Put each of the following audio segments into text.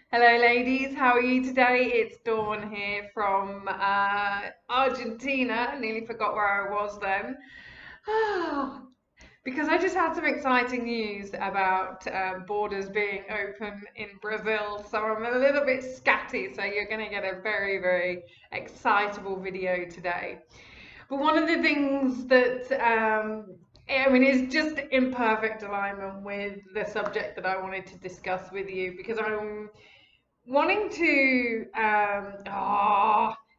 Hello, ladies. How are you today? It's Dawn here from Argentina. I nearly forgot where I was then. Because I just had some exciting news about borders being open in Brazil. So I'm a little bit scatty. So you're going to get a very, very excitable video today. But one of the things that I mean, is just in perfect alignment with the subject that I wanted to discuss with you because I'm wanting to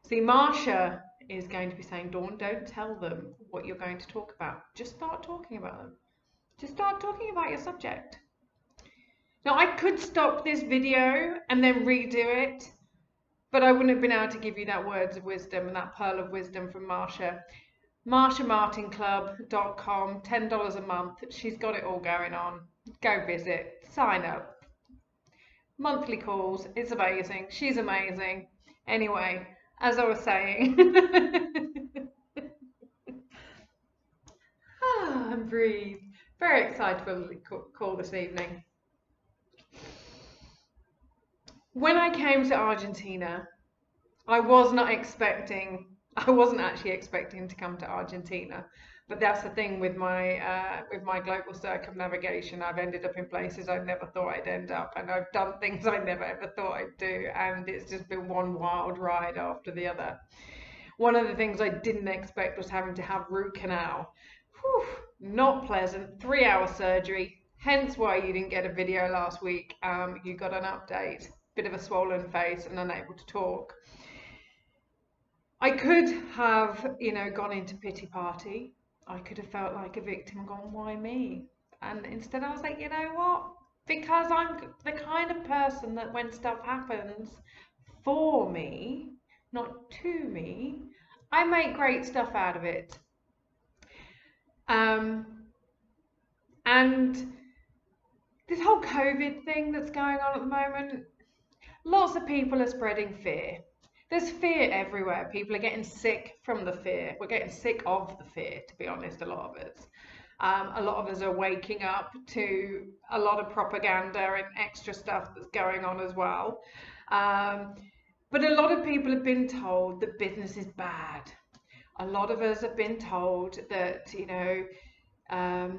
see Marsha is going to be saying, Dawn, don't tell them what you're going to talk about. Just start talking about them. Just start talking about your subject. Now I could stop this video and then redo it, but I wouldn't have been able to give you that words of wisdom and that pearl of wisdom from Marsha. MarshaMartinClub.com, $10 a month. She's got it all going on. Go visit, sign up. Monthly calls. It's amazing. She's amazing. Anyway, as I was saying, and breathe. Very excited for the call this evening. When I came to Argentina, I wasn't actually expecting to come to Argentina. But that's the thing with my global circumnavigation. I've ended up in places I never thought I'd end up, and I've done things I never ever thought I'd do, and it's just been one wild ride after the other. One of the things I didn't expect was having to have root canal. Whew, not pleasant. 3-hour surgery. Hence why you didn't get a video last week. You got an update. Bit of a swollen face and unable to talk. I could have, gone into pity party. I could have felt like a victim, gone, why me? And instead I was like, you know what? Because I'm the kind of person that when stuff happens for me, not to me, I make great stuff out of it. Um, and this whole COVID thing that's going on at the moment, lots of people are spreading fear. There's fear everywhere. People are getting sick from the fear. We're getting sick of the fear, to be honest, a lot of us. A lot of us are waking up to a lot of propaganda and extra stuff that's going on as well. But a lot of people have been told that business is bad. A lot of us have been told that,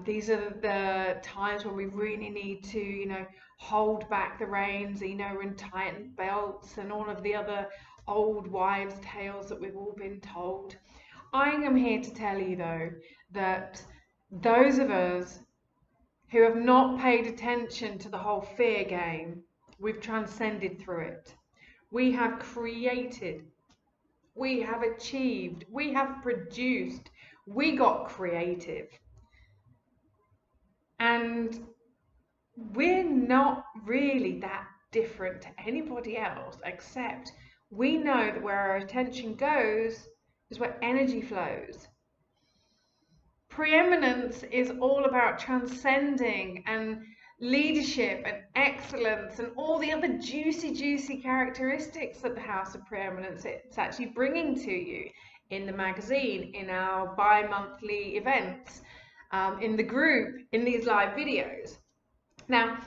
these are the times when we really need to, hold back the reins, and tighten belts and all of the other old wives' tales that we've all been told. I am here to tell you, though, that those of us who have not paid attention to the whole fear game, we've transcended through it. We have created, we have achieved, we have produced, we got creative. And we're not really that different to anybody else, except we know that where our attention goes is where energy flows. Preeminence is all about transcending and leadership and excellence and all the other juicy, juicy characteristics that the House of Preeminence it's actually bringing to you in the magazine, in our bi-monthly events, in the group, in these live videos. Now,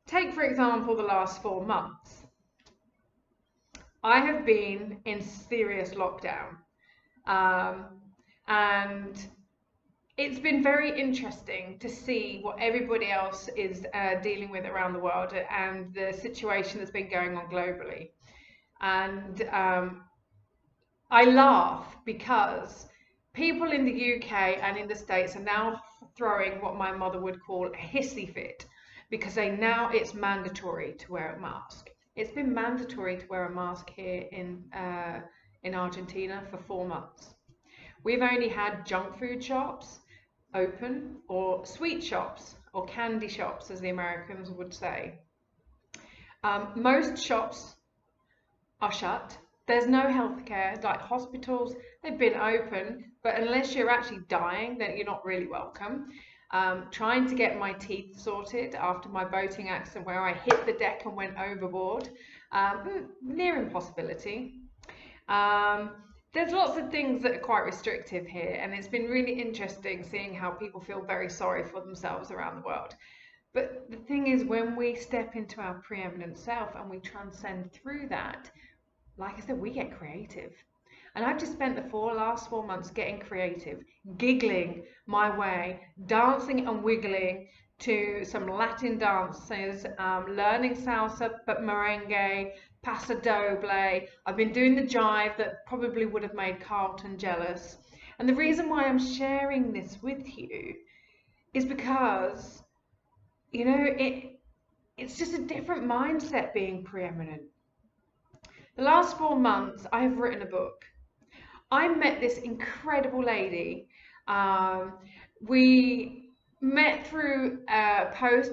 take for example the last 4 months. I have been in serious lockdown, and it's been very interesting to see what everybody else is dealing with around the world and the situation that's been going on globally. And I laugh because people in the UK and in the States are now throwing what my mother would call a hissy fit, because it's mandatory to wear a mask. It's been mandatory to wear a mask here in Argentina for 4 months. We've only had junk food shops open, or sweet shops, or candy shops, as the Americans would say. Most shops are shut. There's no healthcare, like hospitals, they've been open, but unless you're actually dying, then you're not really welcome. Trying to get my teeth sorted after my boating accident where I hit the deck and went overboard, near impossibility. There's lots of things that are quite restrictive here, and it's been really interesting seeing how people feel very sorry for themselves around the world. But the thing is, when we step into our preeminent self and we transcend through that, like I said, we get creative. And I've just spent the last 4 months getting creative, giggling my way, dancing and wiggling to some Latin dances, learning salsa, but merengue, paso doble. I've been doing the jive that probably would have made Carlton jealous. And the reason why I'm sharing this with you is because, it's just a different mindset being preeminent. The last 4 months, I have written a book. I met this incredible lady. Um, we met through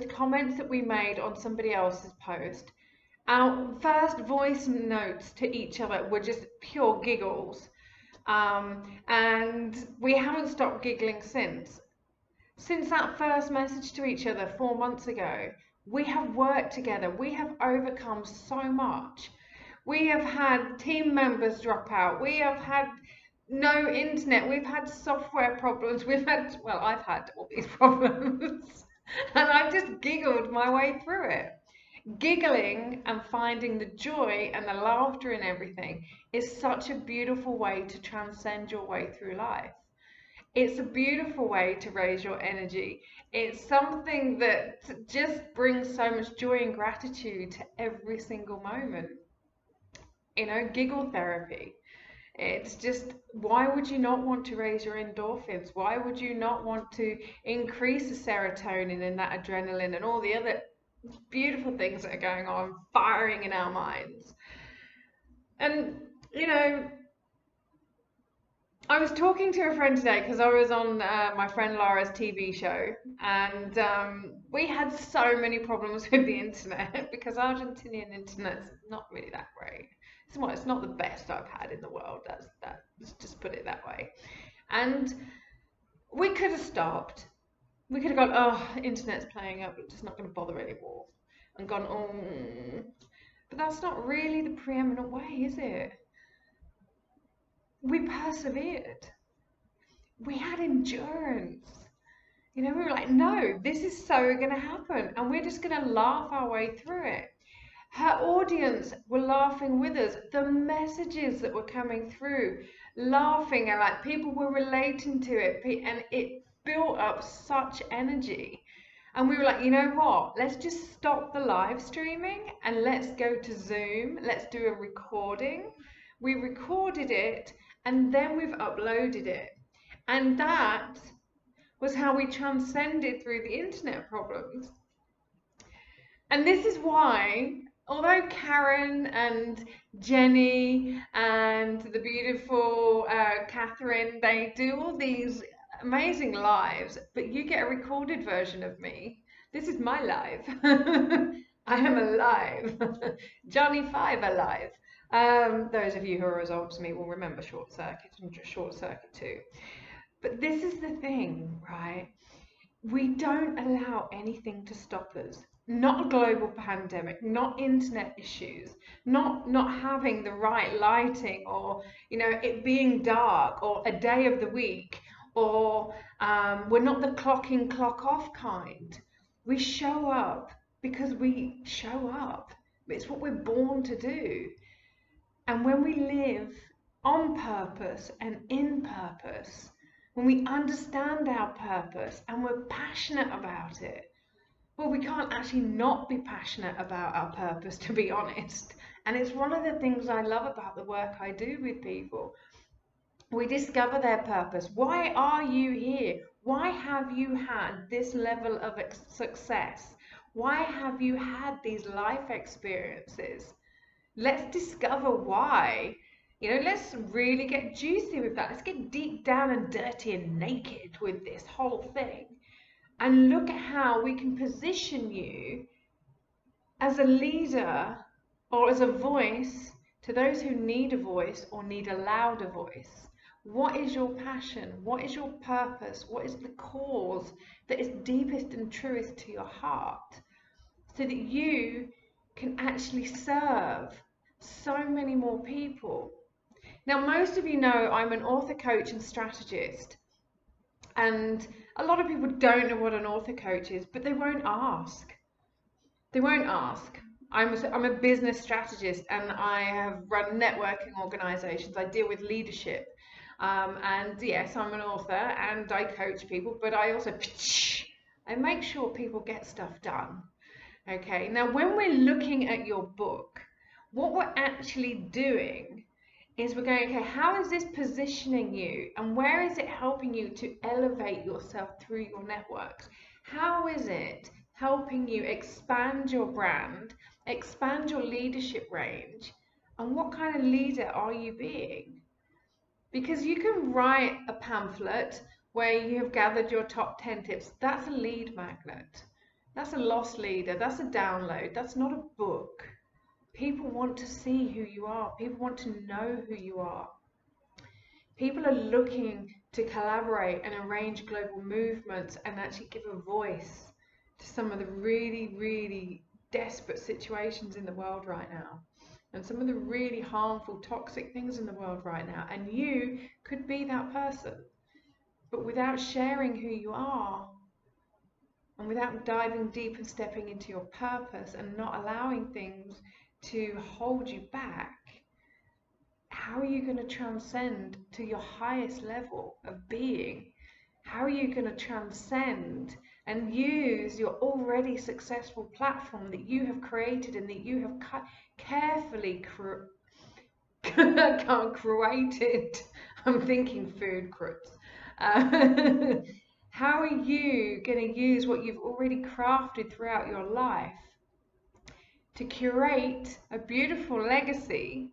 comments that we made on somebody else's post. Our first voice notes to each other were just pure giggles. And we haven't stopped giggling since. Since that first message to each other 4 months ago, we have worked together. We have overcome so much. We have had team members drop out. We have had no internet. We've had software problems. I've had all these problems. And I've just giggled my way through it. Giggling and finding the joy and the laughter in everything is such a beautiful way to transcend your way through life. It's a beautiful way to raise your energy. It's something that just brings so much joy and gratitude to every single moment. Giggle therapy. It's just, why would you not want to raise your endorphins? Why would you not want to increase the serotonin and that adrenaline and all the other beautiful things that are going on, firing in our minds? And, I was talking to a friend today because I was on my friend Laura's TV show, and we had so many problems with the internet because Argentinian internet's not really that great. It's not the best I've had in the world. Let's just put it that way. And we could have stopped. We could have gone, oh, internet's playing up, we're just not going to bother anymore, and gone, oh. But that's not really the preeminent way, is it? We persevered. We had endurance. We were like, no, this is so going to happen, and we're just going to laugh our way through it. Her audience were laughing with us. The messages that were coming through, laughing, and like people were relating to it, and it built up such energy. And we were like, you know what? Let's just stop the live streaming and let's go to Zoom. Let's do a recording. We recorded it and then we've uploaded it. And that was how we transcended through the internet problems. And this is why, although Karen and Jenny and the beautiful Catherine, they do all these amazing lives, but you get a recorded version of me. This is my live. I am alive. Johnny Five alive. Those of you who are as old as me will remember Short Circuit and Short Circuit 2. But this is the thing, right? We don't allow anything to stop us. Not a global pandemic, not internet issues, not having the right lighting, or it being dark, or a day of the week, or we're not the clock in, clock off kind. We show up because we show up. It's what we're born to do. And when we live on purpose and in purpose, when we understand our purpose and we're passionate about it, well, we can't actually not be passionate about our purpose, to be honest. And it's one of the things I love about the work I do with people. We discover their purpose. Why are you here? Why have you had this level of success? Why have you had these life experiences? Let's discover why. Let's really get juicy with that. Let's get deep down and dirty and naked with this whole thing. And look at how we can position you as a leader or as a voice to those who need a voice or need a louder voice. What is your passion? What is your purpose? What is the cause that is deepest and truest to your heart? So that you can actually serve so many more people. Now, most of you know I'm an author, coach, and strategist. And a lot of people don't know what an author coach is, but they won't ask. They won't ask. I'm a business strategist, and I have run networking organizations. I deal with leadership. And yes, I'm an author and I coach people, but I also I make sure people get stuff done. Okay, now when we're looking at your book, what we're actually doing is we're going, okay, how is this positioning you and where is it helping you to elevate yourself through your networks? How is it helping you expand your brand, expand your leadership range, and what kind of leader are you being? Because you can write a pamphlet where you have gathered your top 10 tips. That's a lead magnet. That's a lost leader. That's a download. That's not a book. People want to see who you are. People want to know who you are. People are looking to collaborate and arrange global movements and actually give a voice to some of the really, really desperate situations in the world right now. And some of the really harmful, toxic things in the world right now. And you could be that person. But without sharing who you are, and without diving deep and stepping into your purpose and not allowing things to hold you back, how are you going to transcend to your highest level of being? How are you going to transcend and use your already successful platform that you have created and that you have carefully created? I'm thinking food groups. How are you going to use what you've already crafted throughout your life to curate a beautiful legacy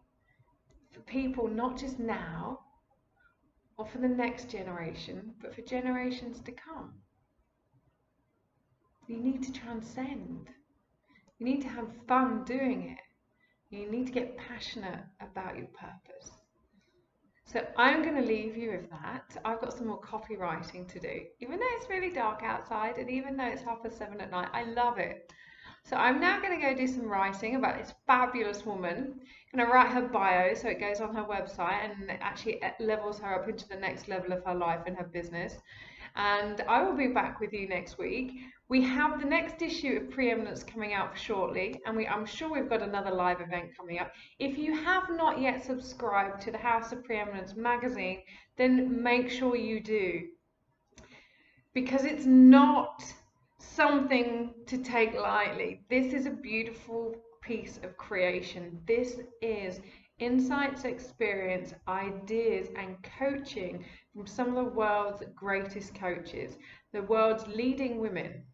for people, not just now or for the next generation, but for generations to come? You need to transcend. You need to have fun doing it. You need to get passionate about your purpose. So I'm going to leave you with that. I've got some more copywriting to do. Even though it's really dark outside and even though it's 7:30 at night, I love it. So I'm now going to go do some writing about this fabulous woman. I'm going to write her bio so it goes on her website and it actually levels her up into the next level of her life and her business. And I will be back with you next week. We have the next issue of Preeminence coming out shortly, and I'm sure we've got another live event coming up. If you have not yet subscribed to the House of Preeminence magazine, then make sure you do. Because it's not something to take lightly. This is a beautiful piece of creation. This is insights, experience, ideas, and coaching from some of the world's greatest coaches, the world's leading women.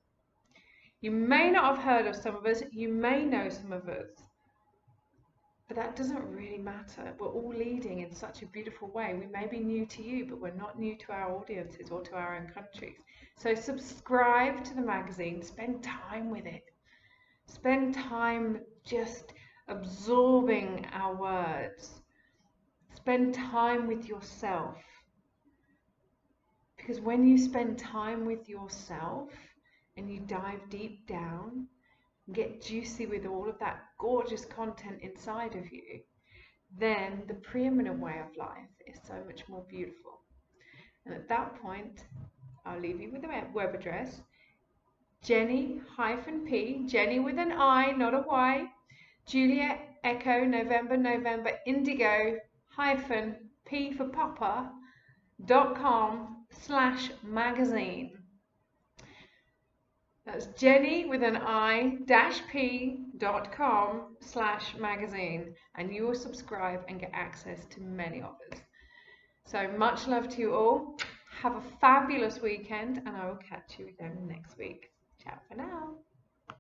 You may not have heard of some of us, you may know some of us, but that doesn't really matter. We're all leading in such a beautiful way. We may be new to you, but we're not new to our audiences or to our own countries. So subscribe to the magazine, spend time with it. Spend time just absorbing our words. Spend time with yourself. Because when you spend time with yourself and you dive deep down, get juicy with all of that gorgeous content inside of you, then the preeminent way of life is so much more beautiful. And at that point, I'll leave you with the web address, Jenny-P, Jenny with an I, not a Y, Juliet, Echo, November, Indigo, P for Papa, .com/magazine. That's Jenny with an I -p.com/magazine, and you will subscribe and get access to many others. So much love to you all. Have a fabulous weekend, and I will catch you again next week. Ciao for now.